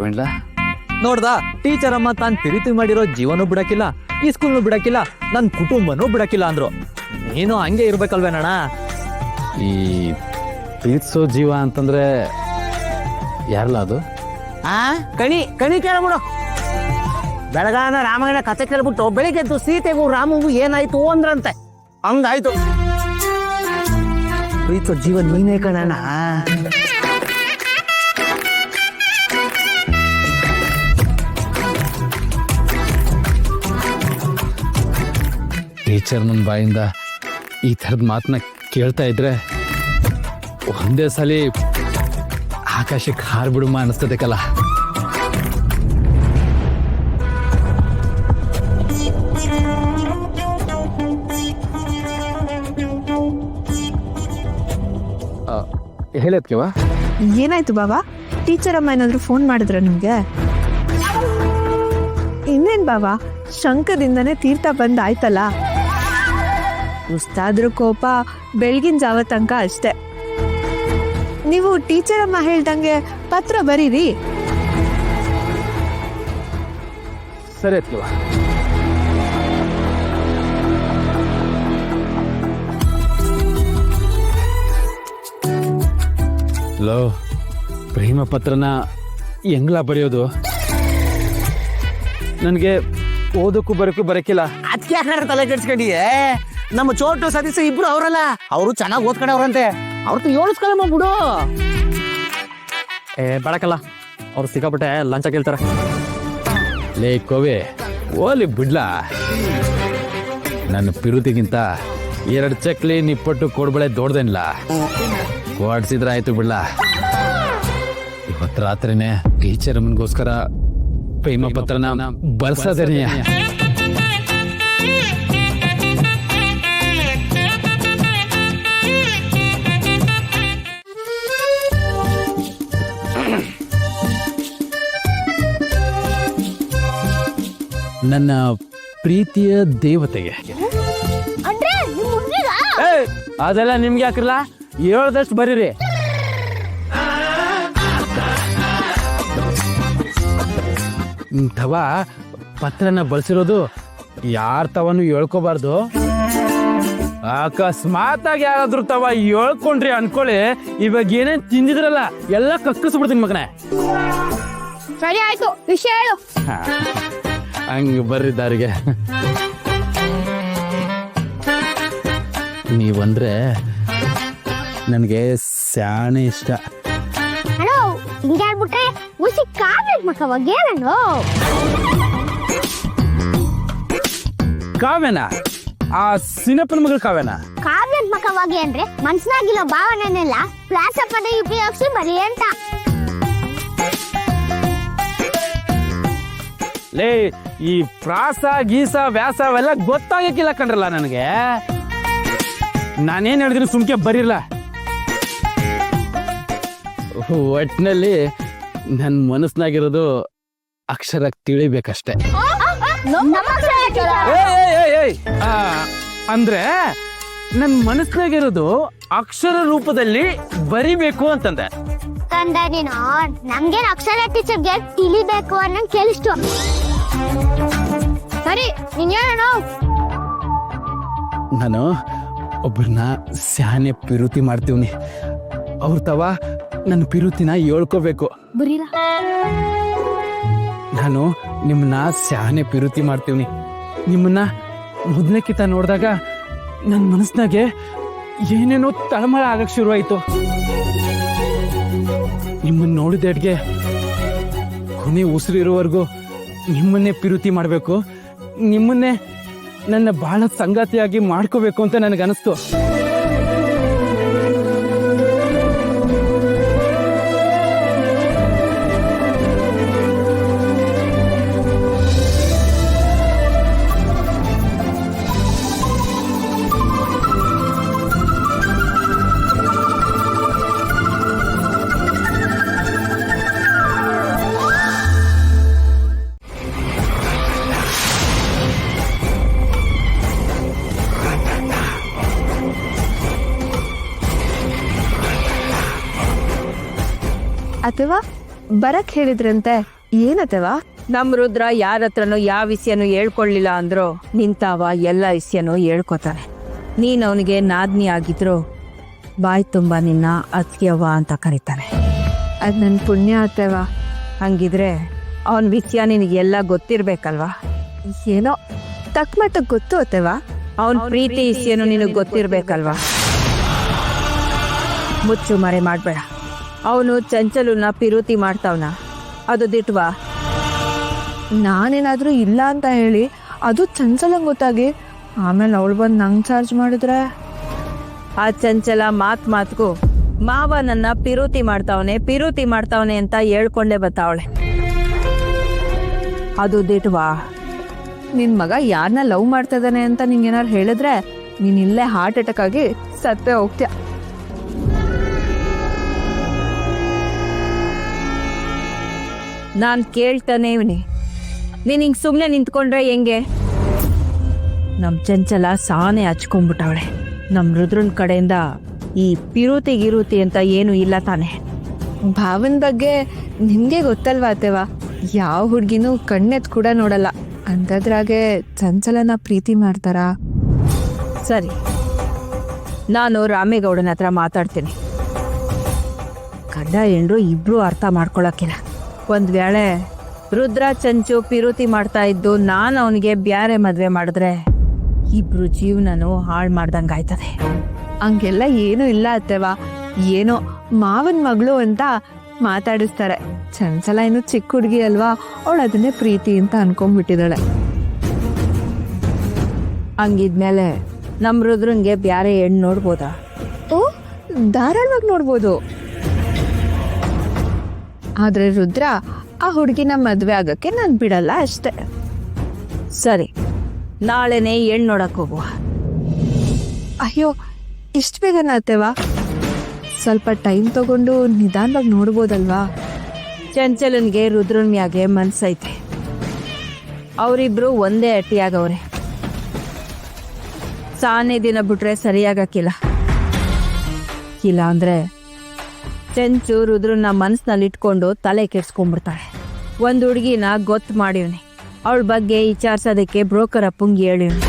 ಶರವಣ್ಣ ನೋಡ್ದಾ teacher ಅಮ್ಮ ತಾನ್ ಪ್ರೀತಿ ಮಾಡಿರೋ ಜೀವನೂ ಬಿಡಕ್ಕಿಲ್ಲ ಈ ಸ್ಕೂಲ್ನು ಬಿಡಕ್ಕಿಲ್ಲ ನನ್ ಕುಟುಂಬನೂ ಬಿಡಕ್ಕಿಲ್ಲ ಅಂದ್ರು. ನೀನು ಹಂಗೆ ಇರ್ಬೇಕಲ್ವೇನಣ್ಣ? ಈ ಪ್ರೀತಿಸೋ ಜೀವ ಅಂತಂದ್ರೆ ಯಾರಲ್ಲ ಅದು? ಕಣಿ ಕೇಳ್ಬಿಡು. ಬೆಳಗಾನ ರಾಮಾಯಣ ಕತೆ ಕೇಳ್ಬಿಟ್ಟು ಬೆಳಿಗ್ಗೆದ್ದು ಸೀತೆಗೂ ರಾಮಗೂ ಏನಾಯ್ತು ಅಂದ್ರಂತೆ. ಹಂಗಾಯ್ತು. ಪ್ರೀತಿಸೋ ಜೀವನ್ ನೀನೇ ಕಣಣ್ಣ. ಟೀಚರ್ ನನ್ನ ಬಾಯಿಂದ ಈ ಥರದ ಮಾತನ್ನ ಕೇಳ್ತಾ ಇದ್ರೆ ಒಂದೇ ಸಲ ಆಕಾಶಕ್ಕೆ ಹಾರ್ಬಿಡುಮ ಅನಿಸ್ತದೆ ಕಲ. ಹೇಳತ್ಕೆವಾ? ಏನಾಯ್ತು ಬಾಬಾ? ಟೀಚರ್ ಅಮ್ಮ ಏನಾದ್ರು ಫೋನ್ ಮಾಡಿದ್ರ ನಿಮ್ಗೆ? ಇನ್ನೇನ್ ಬಾಬಾ, ಶಂಕದಿಂದನೇ ತೀರ್ಥ ಬಂದ್ ಆಯ್ತಲ್ಲ. ಉಸ್ತಾದ್ರ ಕೋಪ ಬೆಳಗಿನ ಜಾವ ತನಕ ಅಷ್ಟೆ. ನೀವು ಟೀಚರ್ ಅಮ್ಮ ಹೇಳ್ದಂಗೆ ಪತ್ರ ಬರೀರಿ. ಸರಿ ಅತ್ಕೆವಾ. ಲೋ, ಪ್ರೇಮ ಪತ್ರನ ಹೆಂಗ್ಲ ಬರೆಯೋದು? ನನಗೆ ಓದಕ್ಕೂ ಬರಕ್ಕಿಲ್ಲ. ಅದಕ್ಕೆ ಯಾಕಂದ್ರೆ ತಲೆ ಕೆಡ್ಸ್ಕೊಂಡಿಯೇ? ನಮ್ಮ ಚೋಟು ಸದಸ್ಯ ಇಬ್ರು ಅವರಲ್ಲ, ಅವರು ಚೆನ್ನಾಗಿ ಓದ್ಕೊಂಡವ್ರಂತೆ. ಅವ್ರದ್ದು ಏಳಿಸ್ಕೊಳ್ಳಮ್ಮ ಬಿಡು. ಬೇಡಕಲ್ಲ, ಅವ್ರು ಸಿಕ್ಕಾಪಟ್ಟೆ ಲಂಚ ಕೇಳ್ತಾರೆ. ಲೇ ಕೋವೆ, ಓಲಿ ಬಿಡ್ಲಾ. ನನ್ನ ಪಿರುತಿಗಿಂತ 2 ಚಕ್ಲಿ ನಿಪ್ಪಟ್ಟು ಕೊಡ್ಬಳೆ ದೊಡ್ಡದೇನಿಲ್ಲ. ಕೊಡ್ಸಿದ್ರೆ ಆಯ್ತು ಬಿಡ್ಲಾ. ಇವತ್ತು ರಾತ್ರಿನೇ ಟೀಚರ್ ಅಮ್ಮನಿಗೋಸ್ಕರ ಪ್ರೇಮ ಪತ್ರನ ಬರ್ಸದೇನೆಯ. ನನ್ನ ಪ್ರೀತಿಯ ದೇವತೆಗೆ. ಅದೆಲ್ಲ ನಿಮ್ಗೆ ಯಾಕಿಲ್ಲ, ಹೇಳ್ದಷ್ಟು ಬರೀರಿ. ತವ ಪತ್ರನ ಬಳಸಿರೋದು ಯಾರ ತವನು ಹೇಳ್ಕೋಬಾರ್ದು. ಅಕಸ್ಮಾತ್ ಆಗಿ ಯಾರಾದ್ರೂ ತವ ಹೇಳ್ಕೊಂಡ್ರಿ ಅನ್ಕೊಳ್ಳಿ, ಇವಾಗ ಏನೇನ್ ತಿಂದಿದ್ರಲ್ಲ ಎಲ್ಲ ಕಕ್ಕಿಸ್ಬಿಡ್ತೀನಿ ಮಗನೇ. ಸರಿ ಆಯ್ತು, ವಿಷಯ ಹೇಳು. ಹಂಗ ಬರ್ರಿ ದಾರಿಗೆ. ನೀವಂದ್ರೆ ನನಗೆ ಸ್ಯಾನೆ ಇಷ್ಟ. ಹಲೋ, ಹಿಂಗೆ ಹೇಳ್ಬಿಟ್ರೆ ಮುಸಿ ಕಾವ್ಯದ ಮಕ್ಕವಾಗ ಏನೋ. ಕಾವ್ಯನ? ಆ ಸಿನಪ್ಪನ ಮಗಳು ಕಾವ್ಯನ? ಕಾವ್ಯದ ಮಕ್ಕವಾಗಿ ಅಂದ್ರೆ ಮನ್ಸನಾಗಿರೋ ಭಾವನೆನೆಲ್ಲ ಪ್ಲಾಸ ಪದ ಉಪಯೋಗಿಸಿ ಬರೀ ಅಂತ. ಲೇ, ಈ ಪ್ರಾಸ ಗೀಸ ವ್ಯಾಸ ಅವೆಲ್ಲ ಗೊತ್ತಾಗಕ್ಕಿಲ್ಲ ಕಣ್ರಲ್ಲ ನನಗೆ. ನಾನೇನ್ ಹೇಳಿದ್ರು ಸುಮ್ಕೆ ಬರೀರ್ಲ. ಒಟ್ಟಿನಲ್ಲಿ ನನ್ನ ಮನಸ್ಸಿನಾಗಿರೋದು ಅಕ್ಷರ ತಿಳಿಬೇಕಷ್ಟೆ. ಅಂದ್ರೆ ನನ್ನ ಮನಸ್ಸಿನಾಗಿರೋದು ಅಕ್ಷರ ರೂಪದಲ್ಲಿ ಬರಿಬೇಕು ಅಂತಂದೆ. ತಂದೆ ನೀನು ನಮ್ಗೇನ್ ಅಕ್ಷರ ಟೀಚರ್ಗೆ ತಿಳಿಬೇಕು ಅನ್ನೋ ಕೇಳಿಸ್ತು. ಸರಿ, ನೀನ್ ಹೇಳೋಣ. ನಾನು ಒಬ್ಬರನ್ನ ಸ್ಯಾನೆ ಪಿರುತಿ ಮಾಡ್ತೀವ್ನಿ. ಅವ್ರ ತವ ನನ್ನ ಪಿರುತಿನ ಹೇಳ್ಕೋಬೇಕು. ಬರೀರ ನಾನು ನಿಮ್ಮನ್ನ ಸ್ಯಾನೆ ಪಿರುತಿ ಮಾಡ್ತೀವ್ನಿ. ನಿಮ್ಮನ್ನ ಮೊದಲಕ್ಕಿಂತ ನೋಡಿದಾಗ ನನ್ನ ಮನಸ್ಸಿನಾಗೆ ಏನೇನೋ ತಳಮಳ ಆಗಕ್ ಶುರುವಾಯ್ತು. ನಿಮ್ಮನ್ನ ನೋಡಿದೆಡ್ಗೆ ಕೊನೆ ಉಸಿರಿರುವವರೆಗೂ ನಿಮ್ಮನ್ನೇ ಪಿರುತಿ ಮಾಡಬೇಕು, ನಿಮ್ಮನ್ನೇ ನನ್ನ ಬಹಳ ಸಂಗಾತಿಯಾಗಿ ಮಾಡ್ಕೋಬೇಕು ಅಂತ ನನಗನ್ನಿಸ್ತು. ಅಥವಾ ಬರಕ್ ಹೇಳಿದ್ರಂತೆ ಏನತ್ತವ? ನಮ್ ರುದ್ರ ಯಾರ ಹತ್ರನೂ ಯಾವ ವಿಷಯನೂ ಹೇಳ್ಕೊಳ್ಳಿಲ್ಲ ಅಂದ್ರು ನಿಂತಾವ ಎಲ್ಲ ವಿಷಯನೂ ಹೇಳ್ಕೊತಾನೆ. ನೀನ್ ಅವನಿಗೆ ನಾದ್ನಿ ಆಗಿದ್ರು ಬಾಯ್ ತುಂಬ ನಿನ್ನ ಅತ್ತಿಗೆವ್ವ ಅಂತ ಕರೀತಾನೆ. ಅದ್ ನನ್ ಪುಣ್ಯ ಅತ್ತವ. ಹಂಗಿದ್ರೆ ಅವನ ವಿಷಯ ನಿನಗೆಲ್ಲ ಗೊತ್ತಿರ್ಬೇಕಲ್ವಾ? ಏನೋ ತಕ್ಕ ಮಟ್ಟಕ್ಕೆ ಗೊತ್ತು ಅತ್ತವ. ಅವನ್ ಪ್ರೀತಿ ವಿಷಯನೂ ನಿನಗೆ ಗೊತ್ತಿರ್ಬೇಕಲ್ವಾ? ಮುಚ್ಚು ಮರೆ ಮಾಡ್ಬೇಡ. ಅವನು ಚಂಚಲುನ ಪಿರುತಿ ಮಾಡ್ತಾವನ, ಅದು ದಿಟ್ವಾ? ನಾನೇನಾದ್ರೂ ಇಲ್ಲ ಅಂತ ಹೇಳಿ ಅದು ಚಂಚಲಂಗ್ ಗೊತ್ತಾಗಿ ಆಮೇಲೆ ಅವಳು ಬಂದು ನಂಗೆ ಚಾರ್ಜ್ ಮಾಡಿದ್ರೆ ಆ ಚಂಚಲ ಮಾತ್ಗೂ ಮಾವ ನನ್ನ ಪಿರುತಿ ಮಾಡ್ತಾವನೆ ಅಂತ ಹೇಳ್ಕೊಂಡೇ ಬರ್ತಾವಳೆ. ಅದು ದಿಟ್ವಾ? ನಿನ್ ಮಗ ಯಾರನ್ನ ಲವ್ ಮಾಡ್ತಾ ಇದ್ದಾನೆ ಅಂತ ನಿಂಗೇನಾರು ಹೇಳಿದ್ರೆ ನೀನ್ ಇಲ್ಲೇ ಹಾರ್ಟ್ ಅಟ್ಯಾಕ್ ಆಗಿ ಸತ್ತೇ ಹೋಗ್ತೀಯ. ನಾನ್ ಕೇಳ್ತಾನೆ ಇವನಿ, ನೀನ್ ಹಿಂಗ್ ಸುಮ್ನೆ ನಿಂತ್ಕೊಂಡ್ರೆ ಹೆಂಗೆ? ನಮ್ ಚಂಚಲ ಸಾನೆ ಹಚ್ಕೊಂಡ್ಬಿಟ್ಟವಳೆ. ನಮ್ ರುದ್ರನ್ ಕಡೆಯಿಂದ ಈ ಪಿರುತಿ ಅಂತ ಏನು ಇಲ್ಲ ತಾನೆ? ಭಾವನ್ ಬಗ್ಗೆ ನಿಮ್ಗೆ ಗೊತ್ತಲ್ವಾ ಅತ್ತೆವ, ಯಾವ ಹುಡ್ಗಿನೂ ಕಣ್ಣೆತ್ ಕೂಡ ನೋಡಲ್ಲ, ಅಂತದ್ರಾಗೆ ಚಂಚಲನ ಪ್ರೀತಿ ಮಾಡ್ತಾರಾ? ಸರಿ, ನಾನು ರಾಮೇಗೌಡನ ಹತ್ರ ಮಾತಾಡ್ತೀನಿ. ಗಂಡ ಹೆಂಡ್ರು ಇಬ್ರು ಅರ್ಥ ಮಾಡ್ಕೊಳಕ್ಕಿಲ್ಲ. ಒಂದ್ ವೇಳೆ ರುದ್ರ ಚಂಚು ಪಿರುತಿ ಮಾಡ್ತಾ ಇದ್ದು ನಾನು ಅವನಿಗೆ ಬ್ಯಾರೆ ಮದ್ವೆ ಮಾಡಿದ್ರೆ ಇಬ್ರು ಜೀವನನು ಹಾಳು ಮಾಡ್ದಂಗಾಯ್ತದೆ. ಹಂಗೆಲ್ಲ ಏನೂ ಇಲ್ಲ ಅತ್ತೆವ. ಏನೋ ಮಾವನ್ ಮಗಳು ಅಂತ ಮಾತಾಡಿಸ್ತಾರೆ. ಚಂಚಲ ಏನು ಚಿಕ್ಕ ಹುಡುಗಿ ಅಲ್ವಾ, ಅವಳು ಅದನ್ನೇ ಪ್ರೀತಿ ಅಂತ ಅನ್ಕೊಂಡ್ಬಿಟ್ಟಿದ್ದಾಳೆ. ಹಂಗಿದ್ಮೇಲೆ ನಮ್ ರುದ್ರಂಗೆ ಬ್ಯಾರೆ ಹೆಣ್ಣು ನೋಡ್ಬೋದಾ? ಓ, ಧಾರಾಳವಾಗಿ ನೋಡ್ಬೋದು. ಆದ್ರೆ ರುದ್ರ ಆ ಹುಡುಗಿನ ಮದ್ವೆ ಆಗಕ್ಕೆ ನಾನ್ ಬಿಡಲ್ಲ ಅಷ್ಟೆ. ಸರಿ, ನಾಳೆನೆ ಹೆಣ್ಣು ನೋಡಕ್ ಹೋಗುವ. ಅಯ್ಯೋ, ಇಷ್ಟು ಬೇಗನ ಅತ್ತೆವ? ಸ್ವಲ್ಪ ಟೈಮ್ ತಗೊಂಡು ನಿಧಾನವಾಗಿ ನೋಡ್ಬೋದಲ್ವಾ? ಚಂಚಲನ್ಗೆ ರುದ್ರನ್ ಮ್ಯಾಗೆ ಮನ್ಸೈತೆ. ಅವರಿಬ್ರು ಒಂದೇ ಅಟ್ಟಿಯಾಗವ್ರೆ. ಸಾನೆ ದಿನ ಬಿಟ್ರೆ ಸರಿಯಾಗಕ್ಕಿಲ್ಲ. ಇಲ್ಲ ಅಂದ್ರೆ ಚಂಚು ರುದ್ರನ್ನ ಮನ್ಸ್ನಲ್ಲಿ ಇಟ್ಕೊಂಡು ತಲೆ ಕೆಡ್ಸ್ಕೊಂಡ್ಬಿಡ್ತಾಳೆ. ಒಂದ್ ಹುಡುಗಿನ ಗೊತ್ತು ಮಾಡಿವ್ನಿ, ಅವಳ ಬಗ್ಗೆ ವಿಚಾರಿಸೋದಕ್ಕೆ ಬ್ರೋಕರ್ ಅಪ್ಪಂಗೆ ಹೇಳಿವ್ನಿ.